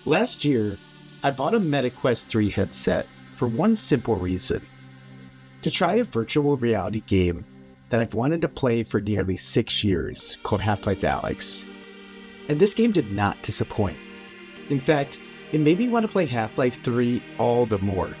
Last year, I bought a MetaQuest 3 headset for one simple reason: to try a virtual reality game that I've wanted to play for nearly 6 years called Life Alyx. And this game did not disappoint. In fact, it made me want to play Half-Life 3 all the more.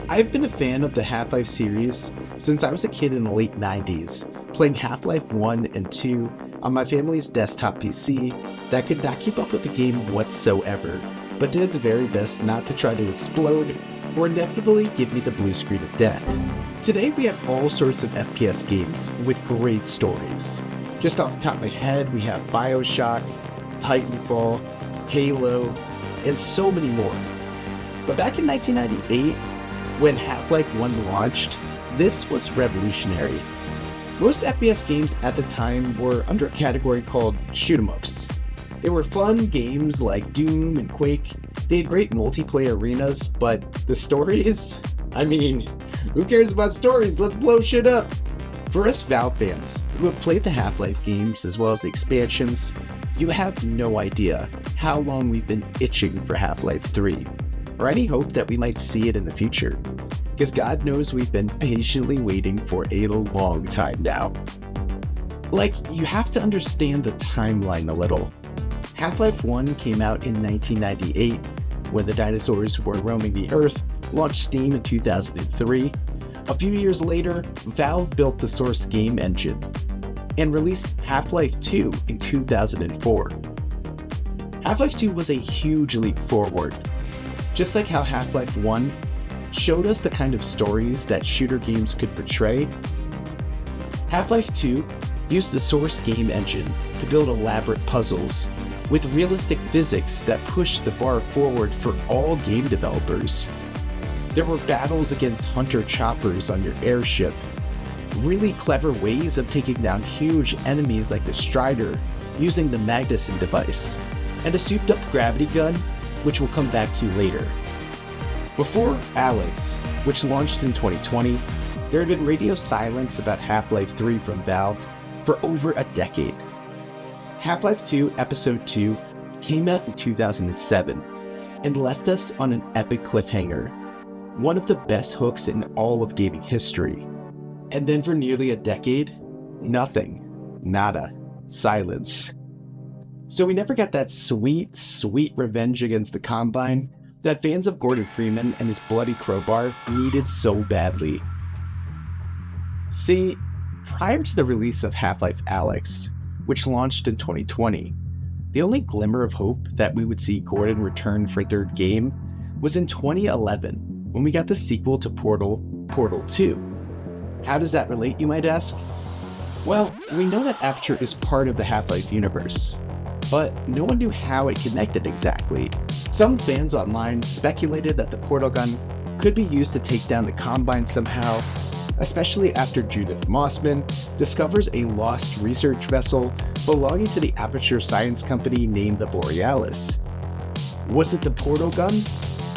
I've been a fan of the Half-Life series since I was a kid in the late 90s, playing Half-Life 1 and 2 on my family's desktop PC that could not keep up with the game whatsoever, but did its very best not to try to explode or inevitably give me the blue screen of death. Today we have all sorts of FPS games with great stories. Just off the top of my head, we have BioShock, Titanfall, Halo, and so many more. But back in 1998, when Half-Life 1 launched, this was revolutionary. Most FPS games at the time were under a category called shoot-em-ups. They were fun games like Doom and Quake. They had great multiplayer arenas, but the stories? I mean, who cares about stories? Let's blow shit up! For us Valve fans who have played the Half-Life games as well as the expansions, you have no idea how long we've been itching for Half-Life 3, or any hope that we might see it in the future, because God knows we've been patiently waiting for a long time now. Like, you have to understand the timeline a little. Half-Life 1 came out in 1998, when the dinosaurs were roaming the Earth, launched Steam in 2003. A few years later, Valve built the source game engine, and released Half-Life 2 in 2004. Half-Life 2 was a huge leap forward. Just like how Half-Life 1 showed us the kind of stories that shooter games could portray, Half-Life 2 used the source game engine to build elaborate puzzles with realistic physics that pushed the bar forward for all game developers. There were battles against hunter choppers on your airship, really clever ways of taking down huge enemies like the Strider using the Magnuson device, and a souped-up gravity gun, which we'll come back to later. Before Alyx, which launched in 2020, there had been radio silence about Half-Life 3 from Valve for over a decade. Half-Life 2 Episode 2 came out in 2007 and left us on an epic cliffhanger, one of the best hooks in all of gaming history. And then for nearly a decade, nothing, nada, silence. So we never got that sweet, sweet revenge against the Combine that fans of Gordon Freeman and his bloody crowbar needed so badly. See, prior to the release of Half-Life Alyx, which launched in 2020, the only glimmer of hope that we would see Gordon return for a third game was in 2011, when we got the sequel to Portal, Portal 2. How does that relate, you might ask? Well, we know that Aperture is part of the Half-Life universe, but no one knew how it connected exactly. Some fans online speculated that the portal gun could be used to take down the Combine somehow, especially after Judith Mossman discovers a lost research vessel belonging to the Aperture science company named the Borealis. Was it the portal gun?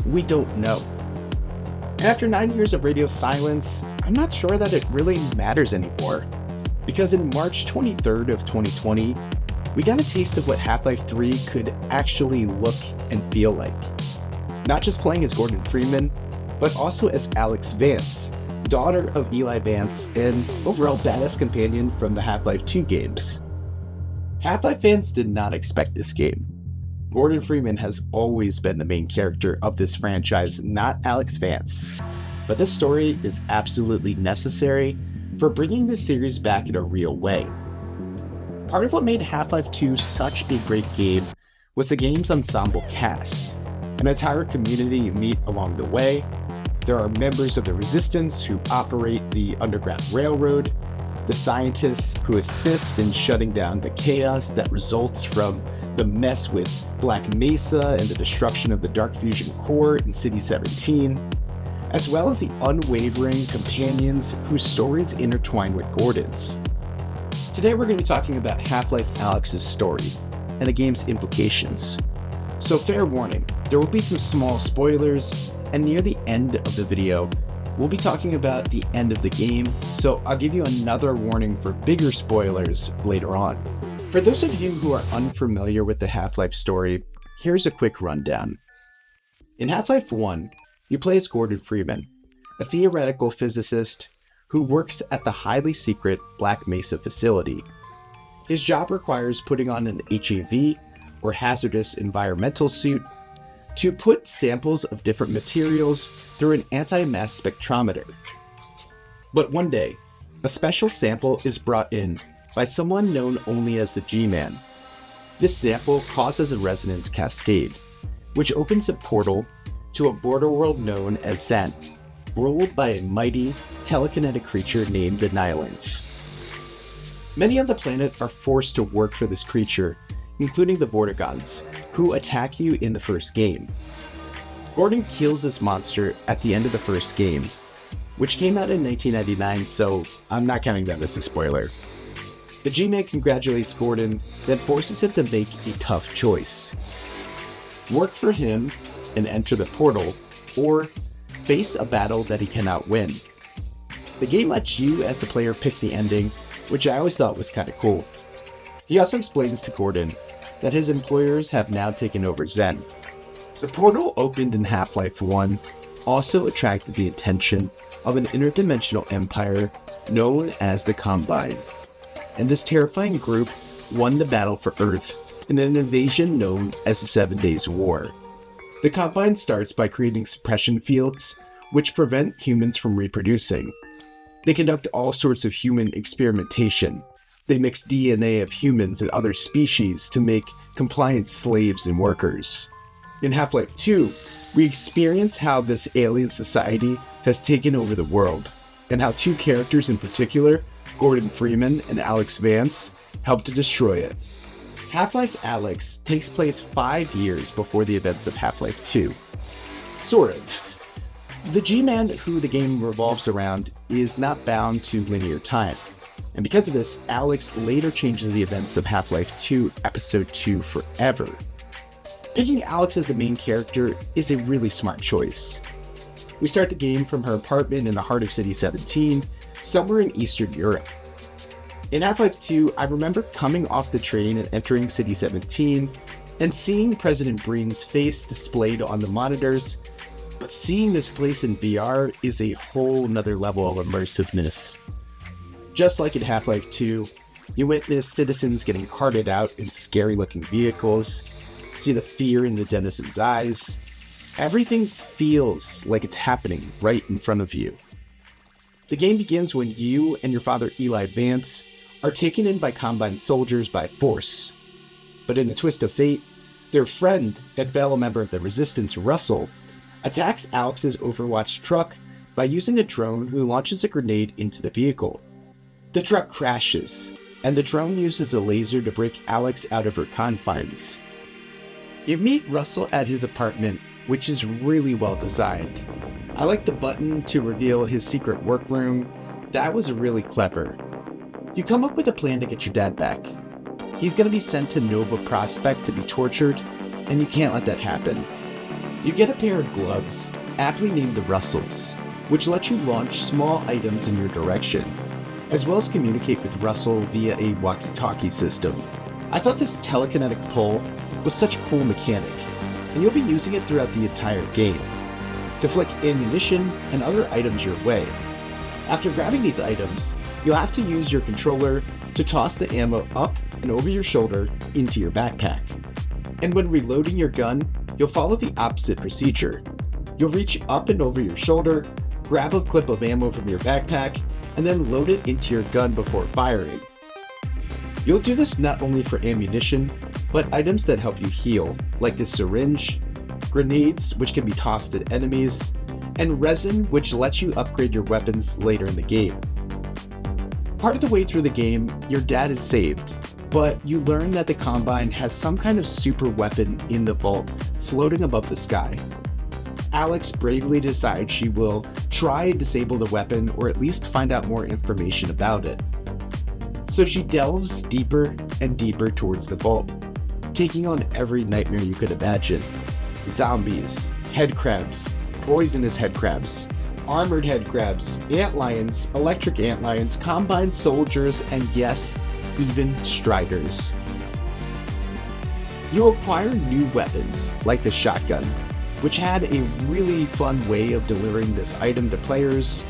We don't know. After 9 years of radio silence, I'm not sure that it really matters anymore, because in March 23rd of 2020, we got a taste of what Half-Life 3 could actually look and feel like. Not just playing as Gordon Freeman, but also as Alyx Vance, daughter of Eli Vance and overall badass companion from the Half-Life 2 games. Half-Life fans did not expect this game. Gordon Freeman has always been the main character of this franchise, not Alyx Vance. But this story is absolutely necessary for bringing the series back in a real way. Part of what made Half-Life 2 such a great game was the game's ensemble cast, an entire community you meet along the way. There are members of the Resistance who operate the Underground Railroad, the scientists who assist in shutting down the chaos that results from the mess with Black Mesa and the destruction of the Dark Fusion core in City 17, as well as the unwavering companions whose stories intertwine with Gordon's. Today we're going to be talking about Half-Life Alyx's story and the game's implications. So fair warning, there will be some small spoilers, and near the end of the video, we'll be talking about the end of the game, so I'll give you another warning for bigger spoilers later on. For those of you who are unfamiliar with the Half-Life story, here's a quick rundown. In Half-Life 1, you play as Gordon Freeman, a theoretical physicist who works at the highly secret Black Mesa facility. His job requires putting on an HEV, or hazardous environmental suit, to put samples of different materials through an anti-mass spectrometer. But one day, a special sample is brought in by someone known only as the G-Man. This sample causes a resonance cascade, which opens a portal to a border world known as Zen, ruled by a mighty, telekinetic creature named the Nihilings. Many on the planet are forced to work for this creature, including the Vortigaunts, who attack you in the first game. Gordon kills this monster at the end of the first game, which came out in 1999, so I'm not counting that as a spoiler. The G-Man congratulates Gordon, then forces him to make a tough choice. Work for him and enter the portal, or face a battle that he cannot win. The game lets you as the player pick the ending, which I always thought was kind of cool. He also explains to Gordon that his employers have now taken over Zen. The portal opened in Half-Life 1 also attracted the attention of an interdimensional empire known as the Combine, and this terrifying group won the battle for Earth in an invasion known as the 7 Days War. The Combine starts by creating suppression fields which prevent humans from reproducing. They conduct all sorts of human experimentation. They mix DNA of humans and other species to make compliant slaves and workers. In Half-Life 2, we experience how this alien society has taken over the world, and how two characters in particular, Gordon Freeman and Alyx Vance, help to destroy it. Half-Life Alyx takes place 5 years before the events of Half-Life 2. Sort of. The G-Man who the game revolves around is not bound to linear time, and because of this, Alyx later changes the events of Half-Life 2 Episode 2 forever. Picking Alyx as the main character is a really smart choice. We start the game from her apartment in the heart of City 17, somewhere in Eastern Europe. In Half-Life 2, I remember coming off the train and entering City 17, and seeing President Breen's face displayed on the monitors, but seeing this place in VR is a whole nother level of immersiveness. Just like in Half-Life 2, you witness citizens getting carted out in scary-looking vehicles, see the fear in the denizens' eyes. Everything feels like it's happening right in front of you. The game begins when you and your father Eli Vance are taken in by Combine soldiers by force. But in a twist of fate, their friend and fellow member of the Resistance, Russell, attacks Alyx's Overwatch truck by using a drone who launches a grenade into the vehicle. The truck crashes, and the drone uses a laser to break Alyx out of her confines. You meet Russell at his apartment, which is really well designed. I like the button to reveal his secret workroom. That was really clever. You come up with a plan to get your dad back. He's going to be sent to Nova Prospect to be tortured, and you can't let that happen. You get a pair of gloves, aptly named the Russells, which let you launch small items in your direction, as well as communicate with Russell via a walkie-talkie system. I thought this telekinetic pull was such a cool mechanic, and you'll be using it throughout the entire game, to flick ammunition and other items your way. After grabbing these items, you'll have to use your controller to toss the ammo up and over your shoulder into your backpack. And when reloading your gun, you'll follow the opposite procedure. You'll reach up and over your shoulder, grab a clip of ammo from your backpack, and then load it into your gun before firing. You'll do this not only for ammunition, but items that help you heal, like this syringe, grenades which can be tossed at enemies, and resin which lets you upgrade your weapons later in the game. Part of the way through the game, your dad is saved, but you learn that the Combine has some kind of super weapon in the vault floating above the sky. Alyx bravely decides she will try and disable the weapon, or at least find out more information about it. So she delves deeper and deeper towards the vault, taking on every nightmare you could imagine. Zombies, head crabs, poisonous head crabs, armored head crabs, ant lions, electric ant lions, Combine soldiers, and yes, even Striders. You acquire new weapons, like the shotgun, which had a really fun way of delivering this item to players,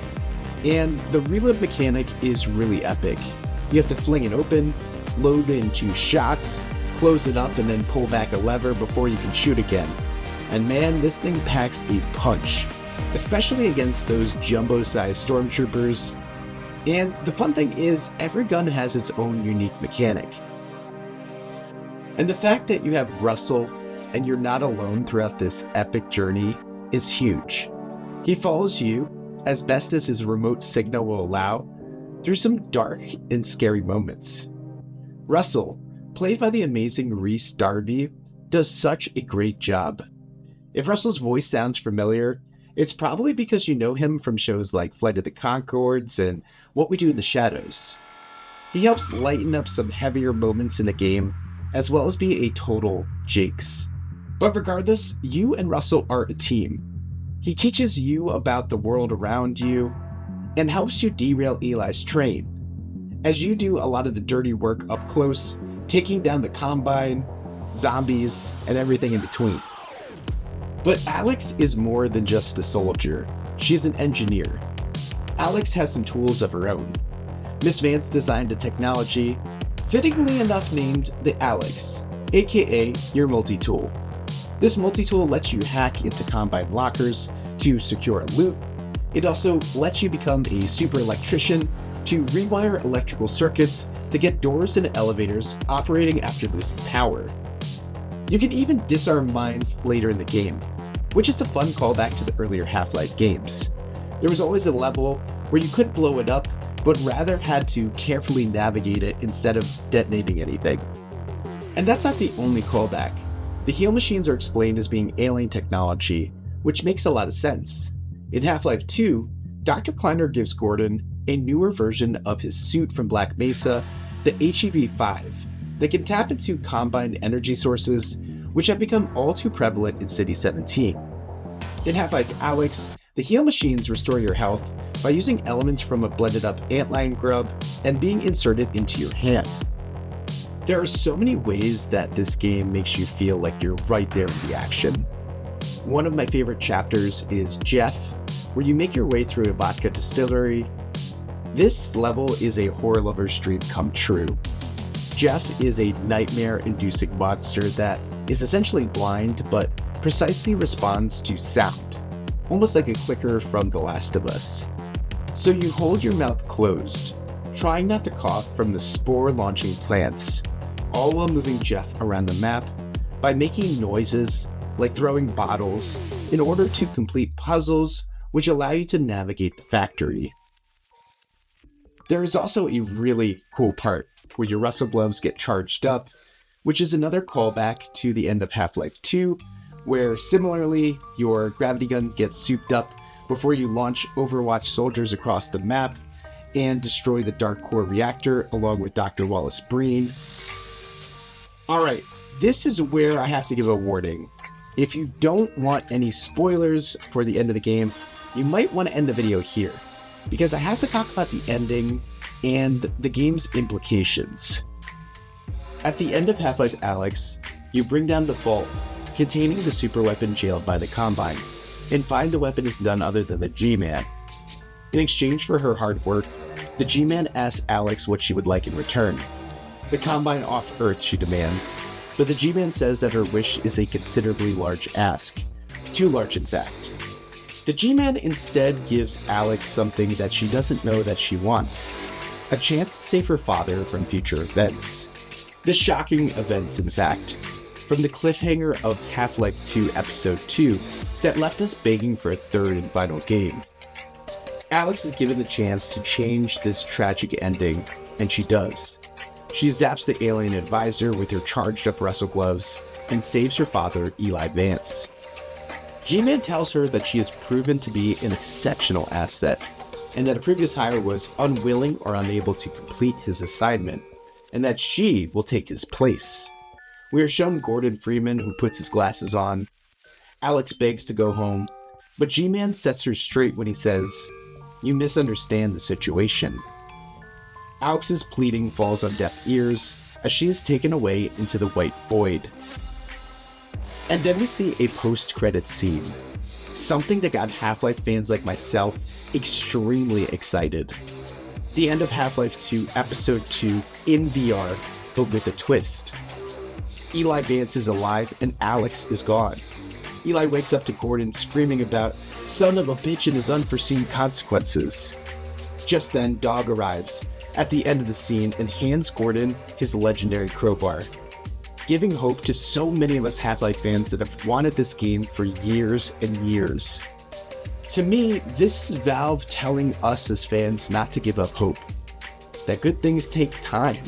and the reload mechanic is really epic. You have to fling it open, load in 2 shots, close it up, and then pull back a lever before you can shoot again. And man, this thing packs a punch, especially against those jumbo-sized stormtroopers. And the fun thing is, every gun has its own unique mechanic. And the fact that you have Russell and you're not alone throughout this epic journey is huge. He follows you, as best as his remote signal will allow, through some dark and scary moments. Russell, played by the amazing Rhys Darby, does such a great job. If Russell's voice sounds familiar, it's probably because you know him from shows like Flight of the Conchords and What We Do in the Shadows. He helps lighten up some heavier moments in the game, as well as be a total Jakes. But regardless, you and Russell are a team. He teaches you about the world around you and helps you derail Eli's train, as you do a lot of the dirty work up close, taking down the Combine, zombies, and everything in between. But Alyx is more than just a soldier. She's an engineer. Alyx has some tools of her own. Miss Vance designed a technology, fittingly enough named the Alyx, aka your multi-tool. This multi-tool lets you hack into Combine lockers to secure loot. It also lets you become a super electrician to rewire electrical circuits to get doors and elevators operating after losing power. You can even disarm mines later in the game, which is a fun callback to the earlier Half-Life games. There was always a level where you couldn't blow it up, but rather had to carefully navigate it instead of detonating anything. And that's not the only callback. The heal machines are explained as being alien technology, which makes a lot of sense. In Half-Life 2, Dr. Kleiner gives Gordon a newer version of his suit from Black Mesa, the HEV-5, that can tap into Combine energy sources, which have become all too prevalent in City 17. In Half-Life Alyx, the heal machines restore your health by using elements from a blended up antlion grub and being inserted into your hand. There are so many ways that this game makes you feel like you're right there in the action. One of my favorite chapters is Jeff, where you make your way through a vodka distillery. This level is a horror lover's dream come true. Jeff is a nightmare-inducing monster that is essentially blind but precisely responds to sound, almost like a clicker from The Last of Us. So you hold your mouth closed, trying not to cough from the spore-launching plants, all while moving Jeff around the map by making noises like throwing bottles in order to complete puzzles which allow you to navigate the factory. There is also a really cool part where your Russell gloves get charged up, which is another callback to the end of Half-Life 2, where similarly your gravity gun gets souped up before you launch Overwatch soldiers across the map and destroy the Dark Core reactor along with Dr. Wallace Breen. Alright, this is where I have to give a warning. If you don't want any spoilers for the end of the game, you might want to end the video here, because I have to talk about the ending and the game's implications. At the end of Half-Life Alyx, you bring down the vault containing the super weapon jailed by the Combine, and find the weapon is none other than the G-Man. In exchange for her hard work, the G-Man asks Alyx what she would like in return. The Combine off Earth, she demands, but the G-Man says that her wish is a considerably large ask. Too large, in fact. The G-Man instead gives Alyx something that she doesn't know that she wants. A chance to save her father from future events. The shocking events, in fact, from the cliffhanger of Half-Life 2 Episode 2 that left us begging for a third and final game. Alyx is given the chance to change this tragic ending, and she does. She zaps the alien advisor with her charged up Russell gloves and saves her father, Eli Vance. G-Man tells her that she has proven to be an exceptional asset, and that a previous hire was unwilling or unable to complete his assignment, and that she will take his place. We are shown Gordon Freeman, who puts his glasses on. Alyx begs to go home, but G-Man sets her straight when he says, "You misunderstand the situation." Alyx's pleading falls on deaf ears as she is taken away into the white void. And then we see a post-credits scene, something that got Half-Life fans like myself extremely excited. The end of Half-Life 2 Episode 2 in VR, but with a twist. Eli Vance is alive and Alyx is gone. Eli wakes up to Gordon screaming about son of a bitch and his unforeseen consequences. Just then, Dog arrives at the end of the scene and hands Gordon his legendary crowbar, giving hope to so many of us Half-Life fans that have wanted this game for years and years. To me, this is Valve telling us as fans not to give up hope, that good things take time.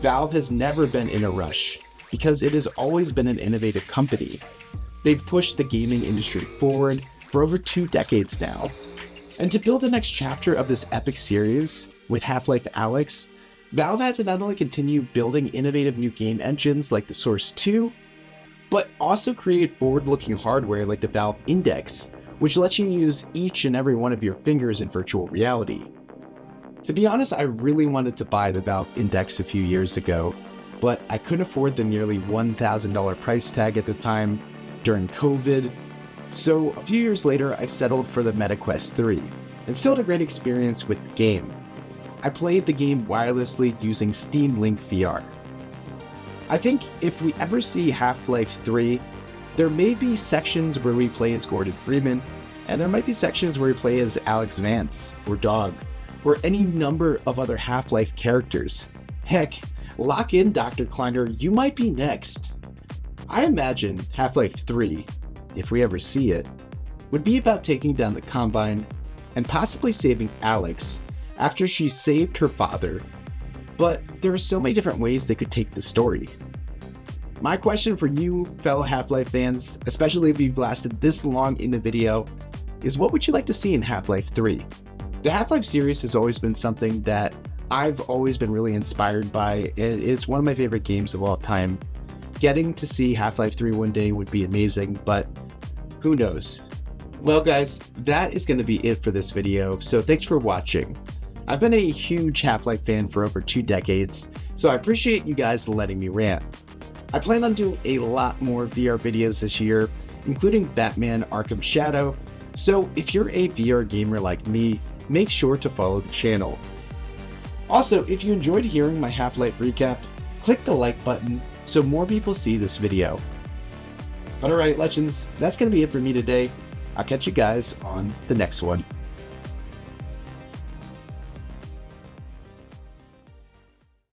Valve has never been in a rush, because it has always been an innovative company. They've pushed the gaming industry forward for over 2 decades now. And to build the next chapter of this epic series with Half-Life Alyx, Valve had to not only continue building innovative new game engines like the Source 2, but also create forward-looking hardware like the Valve Index, which lets you use each and every one of your fingers in virtual reality. To be honest, I really wanted to buy the Valve Index a few years ago, but I couldn't afford the nearly $1,000 price tag at the time during COVID. So a few years later, I settled for the MetaQuest 3, and still had a great experience with the game. I played the game wirelessly using Steam Link VR. I think if we ever see Half-Life 3, there may be sections where we play as Gordon Freeman, and there might be sections where we play as Alyx Vance, or Dog, or any number of other Half-Life characters. Heck, lock in Dr. Kleiner, you might be next. I imagine Half-Life 3, if we ever see it, would be about taking down the Combine and possibly saving Alyx after she saved her father, but there are so many different ways they could take the story. My question for you, fellow Half-Life fans, especially if you've lasted this long in the video, is what would you like to see in Half-Life 3? The Half-Life series has always been something that I've always been really inspired by. It's one of my favorite games of all time. Getting to see Half-Life 3 one day would be amazing, but who knows? Well guys, that is going to be it for this video, so thanks for watching. I've been a huge Half-Life fan for over 2 decades, so I appreciate you guys letting me rant. I plan on doing a lot more VR videos this year, including Batman Arkham Shadow, so if you're a VR gamer like me, make sure to follow the channel. Also, if you enjoyed hearing my Half-Life recap, click the like button so more people see this video. But alright legends, that's going to be it for me today. I'll catch you guys on the next one.